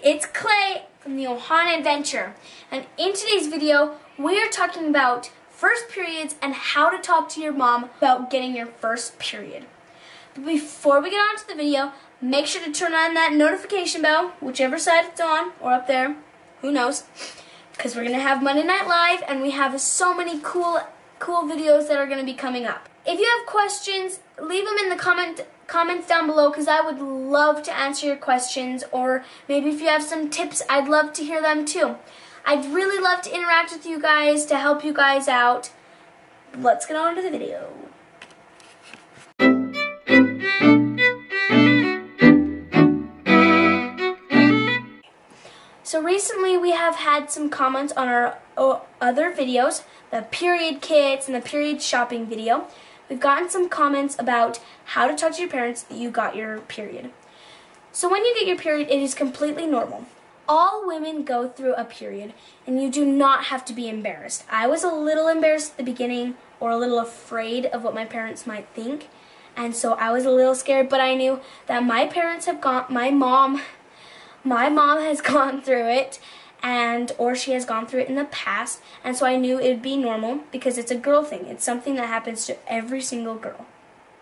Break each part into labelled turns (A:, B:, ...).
A: it's Clay from the Ohana Adventure, and in today's video we are talking about first periods and how to talk to your mom about getting your first period. But before we get on to the video, make sure to turn on that notification bell, whichever side it's on, or up there, who knows, because we're going to have Monday Night Live and we have so many cool videos that are going to be coming up. If you have questions, leave them in the comments down below, because I would love to answer your questions, or maybe if you have some tips, I'd love to hear them too. I'd really love to interact with you guys to help you guys out. Let's get on to the video. So recently we have had some comments on our other videos, the period kits and the period shopping video. We've gotten some comments about how to talk to your parents that you got your period. So when you get your period, it is completely normal. All women go through a period, and you do not have to be embarrassed. I was a little embarrassed at the beginning, or a little afraid of what my parents might think, and so I was a little scared, but I knew that my parents have my mom has gone through it, or she has gone through it in the past, and so I knew it would be normal because it's a girl thing. It's something that happens to every single girl.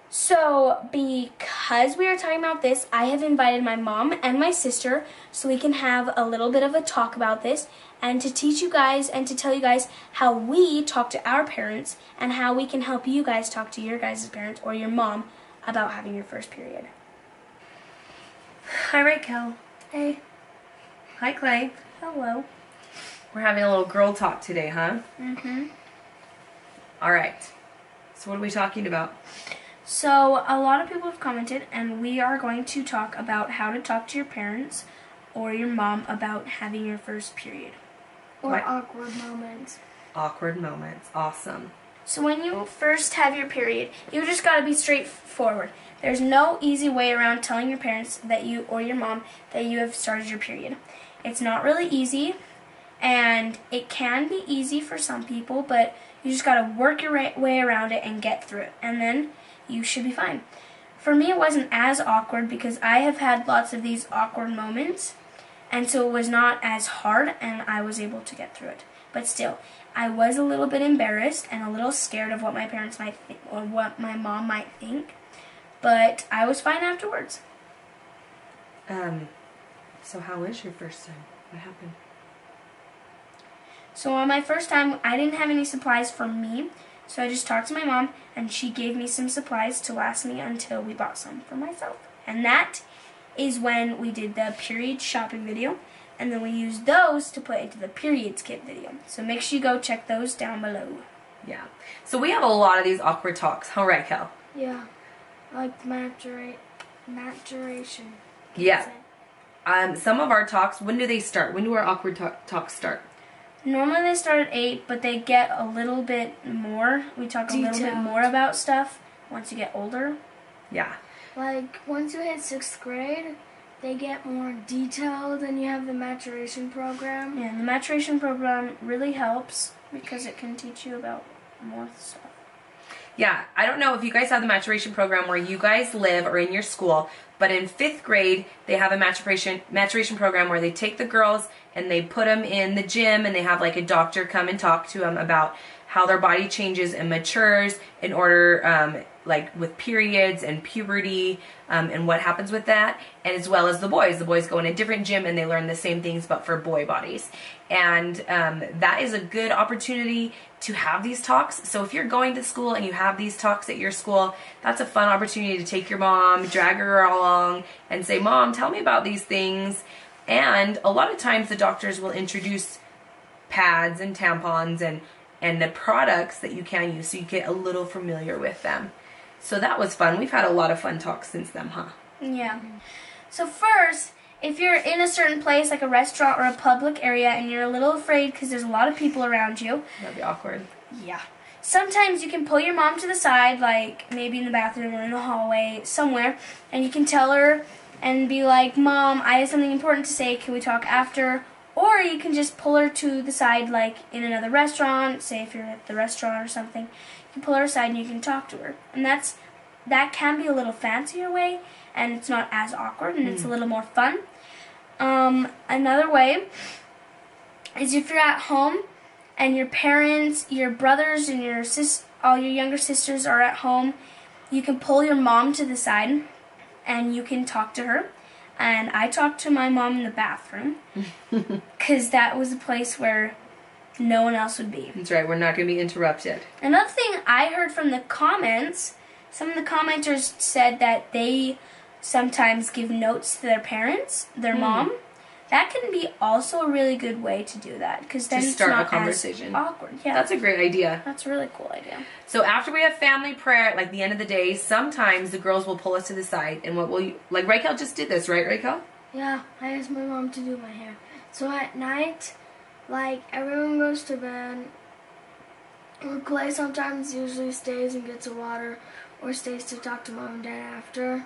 A: So because we are talking about this, I have invited my mom and my sister so we can have a little bit of a talk about this, and to teach you guys and to tell you guys how we talk to our parents and how we can help you guys talk to your guys' parents or your mom about having your first period.
B: Hi, Raquel.
A: Hey.
B: Hi, Clay.
A: Hello.
B: We're having a little girl talk today, huh?
A: Mm-hmm.
B: All right. So what are we talking about?
A: So a lot of people have commented, and we are going to talk about how to talk to your parents or your mom about having your first period.
C: Or
B: What?
C: awkward moments.
B: Awkward moments. Awesome.
A: So when you first have your period, you just got to be straightforward. There's no easy way around telling your parents that you or your mom that you have started your period. It's not really easy, and it can be easy for some people, but you just got to work your way around it and get through it, and then you should be fine. For me, it wasn't as awkward because I have had lots of these awkward moments, and so it was not as hard, and I was able to get through it. But still, I was a little bit embarrassed and a little scared of what my parents might think or what my mom might think, but I was fine afterwards.
B: So how was your first time? What happened?
A: So on my first time, I didn't have any supplies for me, so I just talked to my mom, and she gave me some supplies to last me until we bought some for myself. And that is when we did the period shopping video, and then we used those to put into the periods kit video. So make sure you go check those down below.
B: Yeah. So we have a lot of these awkward talks, huh, Raquel?
C: Yeah. Like maturation.
B: Yeah. Some of our talks, when do they start? When do our awkward talks start?
A: Normally they start at 8, but they get a little bit more. We talk a little bit
C: Detailed.
A: more about stuff once you get older.
B: Yeah.
C: Like, once you hit 6th grade, they get more detailed, and you have the maturation program.
A: Yeah, and the maturation program really helps because it can teach you about more stuff.
B: Yeah, I don't know if you guys have the maturation program where you guys live or in your school, but in 5th grade, they have a maturation program where they take the girls and they put them in the gym, and they have like a doctor come and talk to them about how their body changes and matures in order, like with periods and puberty, and what happens with that, and as well as the boys. The boys go in a different gym and they learn the same things but for boy bodies. And that is a good opportunity to have these talks. So if you're going to school and you have these talks at your school, that's a fun opportunity to take your mom, drag her along, and say, Mom, tell me about these things. And a lot of times the doctors will introduce pads and tampons and the products that you can use, so you get a little familiar with them. So that was fun. We've had a lot of fun talks since then, huh?
A: Yeah. So first, if you're in a certain place, like a restaurant or a public area, and you're a little afraid because there's a lot of people around you.
B: That'd be awkward.
A: Yeah. Sometimes you can pull your mom to the side, like maybe in the bathroom or in the hallway, somewhere, and you can tell her and be like, Mom, I have something important to say. Can we talk after? Or you can just pull her to the side, like in another restaurant, say if you're at the restaurant or something. You can pull her aside and you can talk to her. And that can be a little fancier way, and it's not as awkward, and it's a little more fun. Another way is if you're at home and your parents, your brothers, and all your younger sisters are at home, you can pull your mom to the side and you can talk to her. And I talked to my mom in the bathroom because that was a place where no one else would be.
B: That's right, we're not going to be interrupted.
A: Another thing I heard from the comments, some of the commenters said that they sometimes give notes to their parents, their mom. That can be also a really good way to do that because then
B: To
A: it's
B: start
A: not
B: a conversation.
A: as awkward. Yeah,
B: That's a great idea.
A: that's a really cool idea.
B: So after we have family prayer at like the end of the day, sometimes the girls will pull us to the side and what will you, like Raquel just did this, right, Raquel?
C: Yeah, I asked my mom to do my hair. So at night, like, everyone goes to bed. Or Clay sometimes usually stays and gets a water or stays to talk to mom and dad after.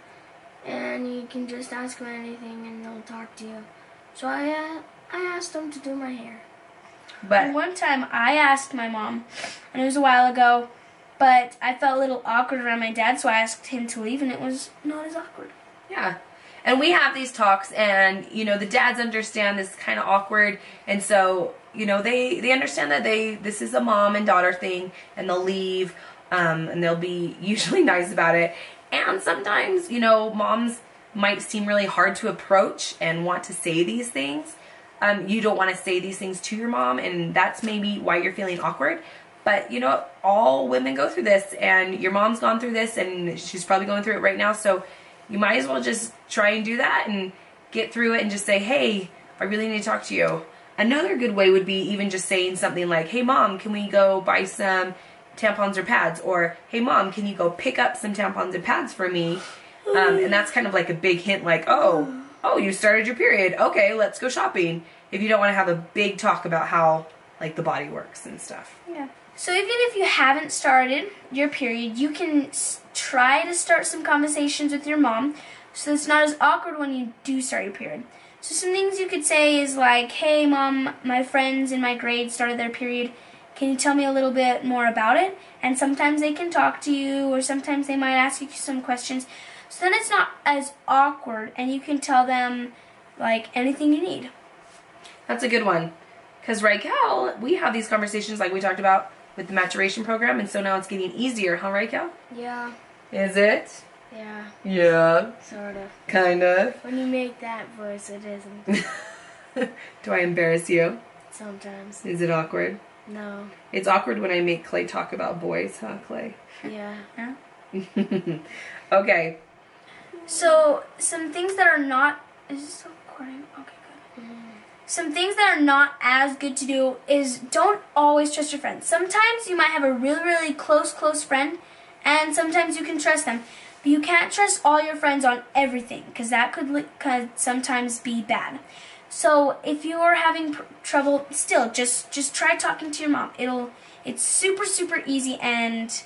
C: And you can just ask them anything and they'll talk to you. So I asked them to do my hair.
B: But
A: One time I asked my mom, and it was a while ago, but I felt a little awkward around my dad, so I asked him to leave, and it was not as awkward.
B: yeah. And we have these talks and, you know, the dads understand this is kind of awkward. And so, you know, they understand that this is a mom and daughter thing and they'll leave and they'll be usually nice about it. And sometimes, you know, moms might seem really hard to approach and want to say these things. You don't want to say these things to your mom, and that's maybe why you're feeling awkward. But, you know, all women go through this, and your mom's gone through this, and she's probably going through it right now. So you might as well just try and do that and get through it and just say, hey, I really need to talk to you. Another good way would be even just saying something like, hey, Mom, can we go buy some tampons or pads? Or, hey, Mom, can you go pick up some tampons and pads for me? And that's kind of like a big hint, like, oh, you started your period. Okay, let's go shopping. If you don't want to have a big talk about how, like, the body works and stuff.
A: Yeah. So even if you haven't started your period, you can try to start some conversations with your mom so it's not as awkward when you do start your period. So some things you could say is like, hey, Mom, my friends in my grade started their period. Can you tell me a little bit more about it? And sometimes they can talk to you, or sometimes they might ask you some questions. So then it's not as awkward, and you can tell them, like, anything you need.
B: That's a good one. Because Raquel, we have these conversations like we talked about with the maturation program, and so now it's getting easier, huh, Raquel?
C: Yeah.
B: Is it?
C: Yeah.
B: Yeah.
C: Sort of.
B: Kind of.
C: When you make that voice, it isn't.
B: Do I embarrass you?
C: Sometimes.
B: Is it awkward?
C: No.
B: It's awkward when I make Clay talk about boys, huh, Clay?
C: Yeah.
B: Okay.
A: So some things that are not... Is this recording? Okay, good. Some things that are not as good to do is don't always trust your friends. Sometimes you might have a really, really close friend, and sometimes you can trust them. But you can't trust all your friends on everything, because that could sometimes be bad. So if you are having trouble, still, just try talking to your mom. It's super, super easy, and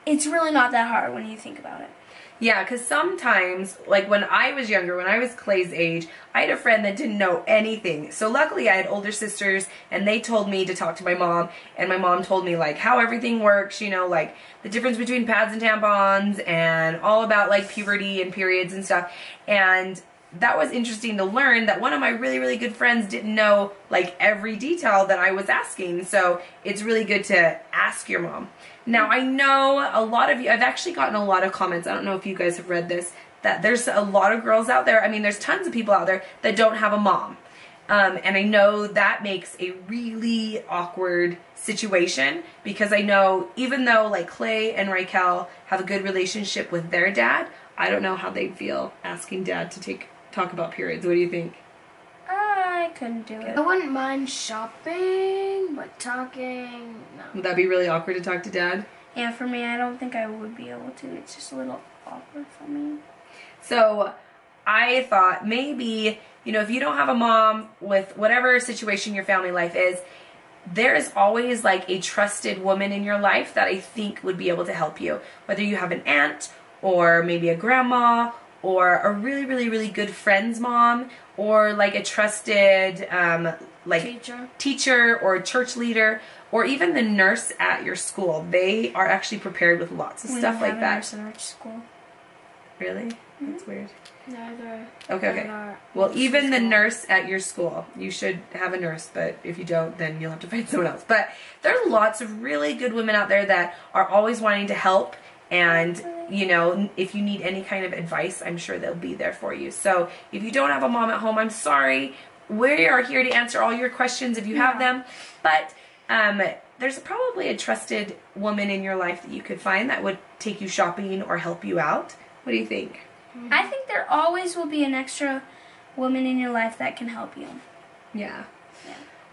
A: it's really not that hard when you think about it.
B: Yeah, because sometimes, like when I was younger, when I was Clay's age, I had a friend that didn't know anything. So luckily I had older sisters, and they told me to talk to my mom, and my mom told me like how everything works, you know, like the difference between pads and tampons, and all about like puberty and periods and stuff. And that was interesting to learn that one of my really, really good friends didn't know like every detail that I was asking. So it's really good to ask your mom. Now, I know a lot of you, I've actually gotten a lot of comments, I don't know if you guys have read this, that there's a lot of girls out there, I mean, there's tons of people out there that don't have a mom. And I know that makes a really awkward situation, because I know even though like Clay and Raquel have a good relationship with their dad, I don't know how they'd feel asking dad to talk about periods. What do you think?
A: I couldn't do
C: I
A: it.
C: wouldn't mind shopping, but talking, no.
B: Would that be really awkward to talk to dad?
A: Yeah, for me, I don't think I would be able to. It's just a little awkward for me.
B: So I thought maybe, you know, if you don't have a mom with whatever situation your family life is, there is always like a trusted woman in your life that I think would be able to help you. Whether you have an aunt or maybe a grandma or a really, really, really good friend's mom, or like a trusted like teacher or church leader, or even the nurse at your school. They are actually prepared with lots of stuff like that.
A: Nurse in our school.
B: Really? That's weird.
C: Neither.
B: Okay.
C: Neither.
B: Well, even the nurse at your school, you should have a nurse, but if you don't, then you'll have to find someone else. But there are lots of really good women out there that are always wanting to help, and, you know, if you need any kind of advice, I'm sure they'll be there for you. So if you don't have a mom at home, I'm sorry. We are here to answer all your questions if you have them, but there's probably a trusted woman in your life that you could find that would take you shopping or help you out. What do you think?
A: I think there always will be an extra woman in your life that can help you.
B: Yeah.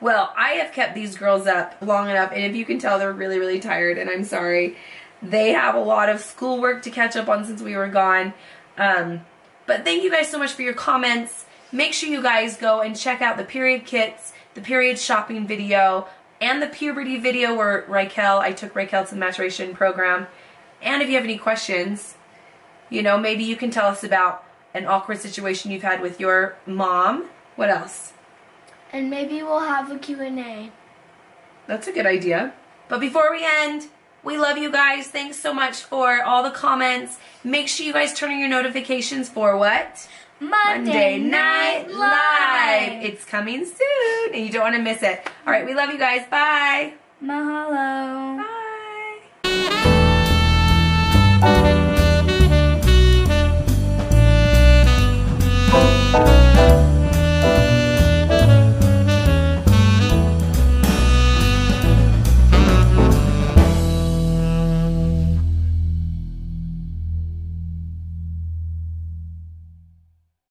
B: Well, I have kept these girls up long enough, and if you can tell, they're really, really tired, and I'm sorry. They have a lot of schoolwork to catch up on since we were gone. But thank you guys so much for your comments. Make sure you guys go and check out the period kits, the period shopping video, and the puberty video where I took Raquel to the maturation program. And if you have any questions, you know, maybe you can tell us about an awkward situation you've had with your mom. What else?
C: And maybe we'll have a Q&A.
B: That's a good idea. But before we end, we love you guys. Thanks so much for all the comments. Make sure you guys turn on your notifications for what?
A: Monday Night Live.
B: It's coming soon, and you don't want to miss it. All right, we love you guys. Bye.
A: Mahalo.